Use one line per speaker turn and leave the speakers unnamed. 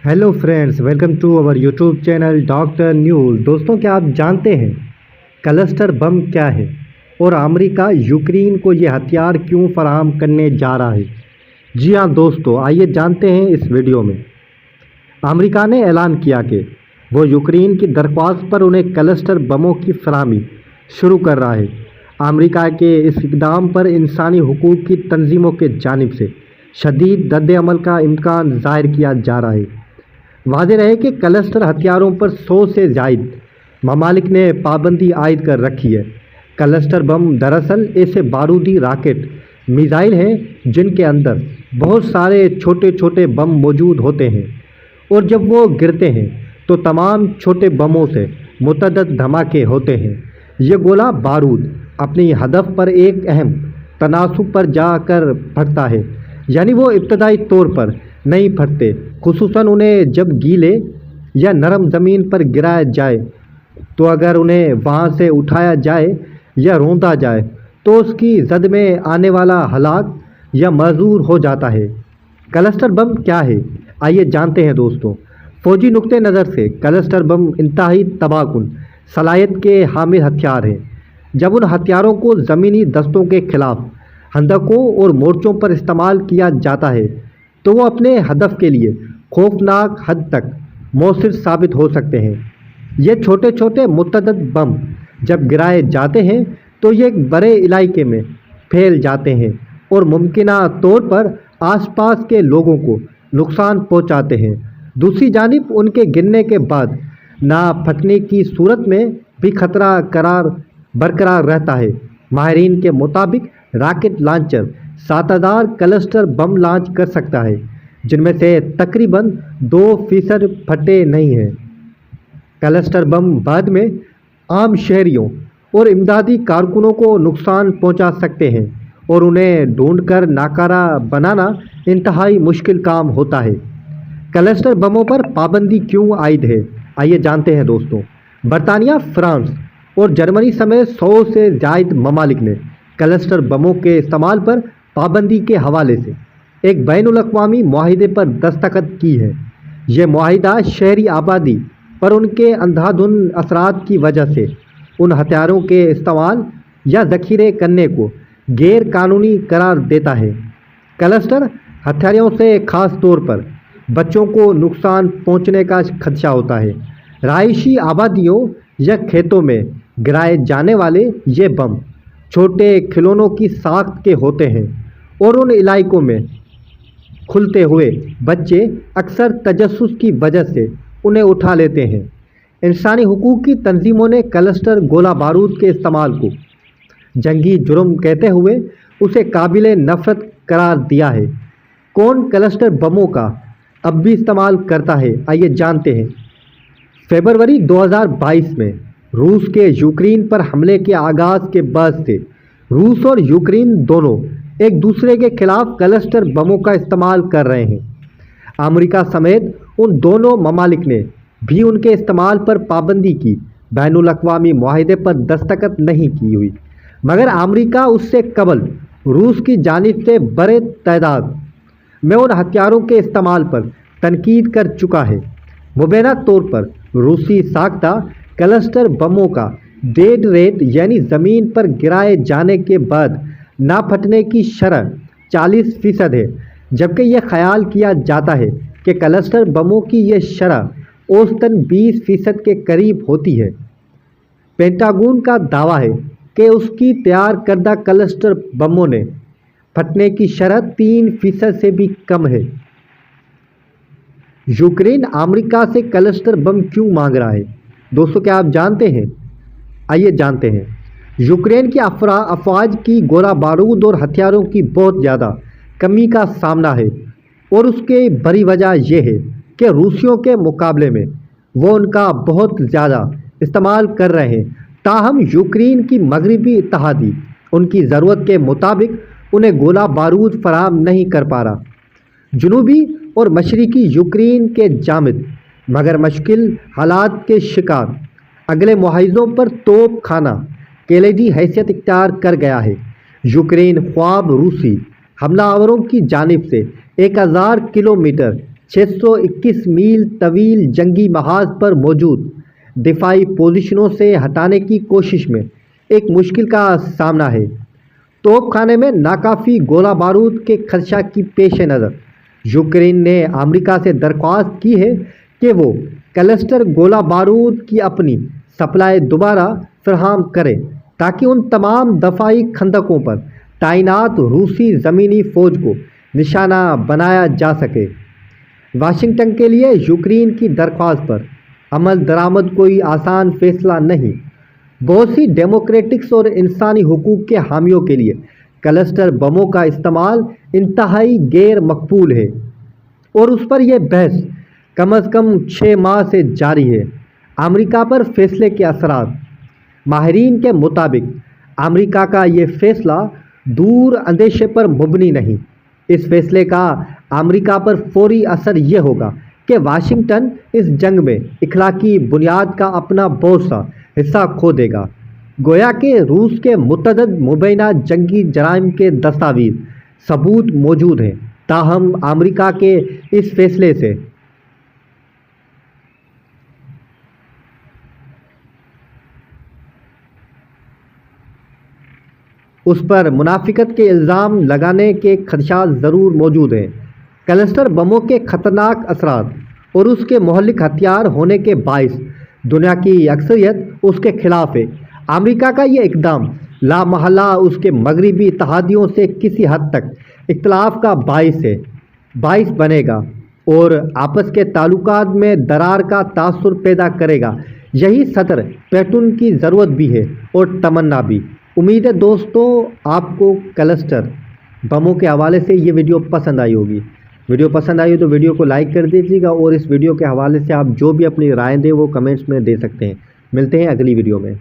Hello friends, welcome to our YouTube channel doctor news. दोस्तों, क्या आप जानते हैं क्लस्टर बम क्या है और अमेरिका यूक्रेन को ये हथियार क्यों फराहम करने जा रहा है? जी हाँ दोस्तों, आइए जानते हैं इस वीडियो में। अमेरिका ने ऐलान किया कि वो यूक्रेन की दरख्वास्त पर उन्हें क्लस्टर बमों की फराहमी शुरू कर रहा है। अमेरिका के इस इक़दाम पर इंसानी हुकूक की तंजीमों के जानिब से शदीद रद्द-ए-अमल का इम्कान ज़ाहिर किया जा रहा है। वाज़ेह रहे कि क्लस्टर हथियारों पर 100 से ज़ायद ममालिक ने पाबंदी आयद कर रखी है। क्लस्टर बम दरअसल ऐसे बारूदी राकेट मिसाइल हैं जिनके अंदर बहुत सारे छोटे छोटे बम मौजूद होते हैं और जब वो गिरते हैं तो तमाम छोटे बमों से मुतअद्दिद धमाके होते हैं। ये गोला बारूद अपनी हदफ पर एक अहम तनासुब पर जाकर फटता है, यानी वो इब्तदाई तौर पर नहीं फटते, खुसूसन उन्हें जब गीले या नरम ज़मीन पर गिराया जाए। तो अगर उन्हें वहाँ से उठाया जाए या रौंदा जाए तो उसकी जद में आने वाला हलाक या मजूर हो जाता है। क्लस्टर बम क्या है, आइए जानते हैं दोस्तों। फौजी नुक्ते नज़र से क्लस्टर बम इंतहाई तबाहकुन सलाहियत के हामिल हथियार हैं। जब उन हथियारों को ज़मीनी दस्तों के खिलाफ हंदकों और मोर्चों पर इस्तेमाल किया जाता है तो वो अपने हदफ के लिए खौफनाक हद तक मौसर साबित हो सकते हैं। ये छोटे छोटे मुतअद्दिद बम जब गिराए जाते हैं तो ये एक बड़े इलाके में फैल जाते हैं और मुमकिना तौर पर आसपास के लोगों को नुकसान पहुंचाते हैं। दूसरी जानिब उनके गिरने के बाद ना फटने की सूरत में भी खतरा बरकरार रहता है। माहिरीन के मुताबिक rocket launcher 7000 cluster bomb launch कर सकता है, जिनमें से तकरीबन 2% फटे नहीं हैं। क्लस्टर बम बाद में आम शहरियों और इमदादी कारकुनों को नुकसान पहुंचा सकते हैं और उन्हें ढूंढकर नाकारा बनाना इंतहाई मुश्किल काम होता है। क्लस्टर बमों पर पाबंदी क्यों आयद है, आइए जानते हैं दोस्तों। बरतानिया, फ्रांस और जर्मनी समेत 100 से ज़ायद ममालिक ने क्लस्टर बमों के इस्तेमाल पर पाबंदी के हवाले से एक बैनुल-अक़वामी मुआहिदे पर दस्तखत की है। यह मुआहिदा शहरी आबादी पर उनके अंधाधुंध असरात की वजह से उन हथियारों के इस्तेमाल या ज़ख़ीरे करने को गैर कानूनी करार देता है। क्लस्टर हथियारों से ख़ास तौर पर बच्चों को नुकसान पहुंचने का खदशा होता है। रहायशी आबादियों या खेतों में गिराए जाने वाले ये बम छोटे खिलौनों की साख्त के होते हैं और उन इलाकों में खुलते हुए बच्चे अक्सर तजस्सुस की वजह से उन्हें उठा लेते हैं। इंसानी हुकूक की तंजीमों ने क्लस्टर गोला बारूद के इस्तेमाल को जंगी जुर्म कहते हुए उसे काबिल नफ़रत करार दिया है। कौन क्लस्टर बमों का अब भी इस्तेमाल करता है, आइए जानते हैं। फरवरी 2022 में रूस के यूक्रेन पर हमले के आगाज़ के बाद से रूस और यूक्रेन दोनों एक दूसरे के खिलाफ क्लस्टर बमों का इस्तेमाल कर रहे हैं। अमेरिका समेत उन दोनों ममालिक ने भी उनके इस्तेमाल पर पाबंदी की बैनुल-अक़वामी मुआहिदे पर दस्तखत नहीं की हुई, मगर अमेरिका उससे कबल रूस की जानिब से बड़े तादाद में उन हथियारों के इस्तेमाल पर तनकीद कर चुका है। मुबैना तौर पर रूसी साख्ता क्लस्टर बमों का डेड रेट यानी ज़मीन पर गिराए जाने के बाद ना फटने की शरह 40% है, जबकि यह ख्याल किया जाता है कि क्लस्टर बमों की यह शरह औसतन 20% के करीब होती है। पेंटागन का दावा है कि उसकी तैयार करदा क्लस्टर बमों ने फटने की शरह 3% से भी कम है। यूक्रेन अमेरिका से क्लस्टर बम क्यों मांग रहा है दोस्तों, क्या आप जानते हैं? आइए जानते हैं। यूक्रेन की अफवाज की गोला बारूद और हथियारों की बहुत ज़्यादा कमी का सामना है और उसकी बड़ी वजह यह है कि रूसियों के मुकाबले में वो उनका बहुत ज़्यादा इस्तेमाल कर रहे हैं। ताहम यूक्रेन की मगरबी इत्तेहादी उनकी ज़रूरत के मुताबिक उन्हें गोला बारूद फराहम नहीं कर पा रहा। जनूबी और मशरक़ी यूक्रेन के जामिद मगर मुश्किल हालात के शिकार अगले मुआहिज़ों पर तोप खाना कलीदी हैसियत इख्तियार कर गया है। यूक्रेन ख्वाब रूसी हमलावरों की जानिब से 1000 किलोमीटर 621 میل طویل جنگی محاذ پر موجود دفاعی پوزیشنوں سے ہٹانے کی کوشش میں ایک مشکل کا سامنا ہے۔ توپ خانے میں ناکافی گولہ بارود کے خدشہ کی پیش نظر یوکرین نے امریکہ سے درخواست کی ہے کہ وہ کلسٹر گولہ بارود کی اپنی سپلائی دوبارہ فراہم کرے تاکہ ان تمام دفاعی خندقوں پر تعینات روسی زمینی فوج کو نشانہ بنایا جا سکے۔ واشنگٹن کے لیے یوکرین کی درخواست پر عمل درآمد کوئی آسان فیصلہ نہیں۔ بہت سی ڈیموکریٹکس اور انسانی حقوق کے حامیوں کے لیے کلسٹر بموں کا استعمال انتہائی غیر مقبول ہے اور اس پر یہ بحث کم از کم 6 ماہ سے جاری ہے۔ امریکہ پر فیصلے کے اثرات۔ ماہرین کے مطابق امریکہ کا یہ فیصلہ دور اندیشے پر مبنی نہیں۔ اس فیصلے کا امریکہ پر فوری اثر یہ ہوگا کہ واشنگٹن اس جنگ میں اخلاقی بنیاد کا اپنا بہت سا حصہ کھو دے گا۔ گویا کہ روس کے متعدد مبینہ جنگی جرائم کے دستاویز ثبوت موجود ہیں، تاہم امریکہ کے اس فیصلے سے اس پر منافقت کے الزام لگانے کے خدشات ضرور موجود ہیں۔ کلسٹر بموں کے خطرناک اثرات اور اس کے مہلک ہتھیار ہونے کے باعث دنیا کی اکثریت اس کے خلاف ہے۔ امریکہ کا یہ اقدام لامحالہ اس کے مغربی اتحادیوں سے کسی حد تک اختلاف کا باعث بنے گا اور آپس کے تعلقات میں درار کا تاثر پیدا کرے گا۔ یہی صدر پیٹن کی ضرورت بھی ہے اور تمنا بھی۔ امید ہے دوستو آپ کو کلسٹر بموں کے حوالے سے یہ ویڈیو پسند آئی ہوگی۔ ویڈیو پسند آئی ہو تو ویڈیو کو لائک کر دیجیے گا اور اس ویڈیو کے حوالے سے آپ جو بھی اپنی رائے دیں وہ کمنٹس میں دے سکتے ہیں۔ ملتے ہیں اگلی ویڈیو میں۔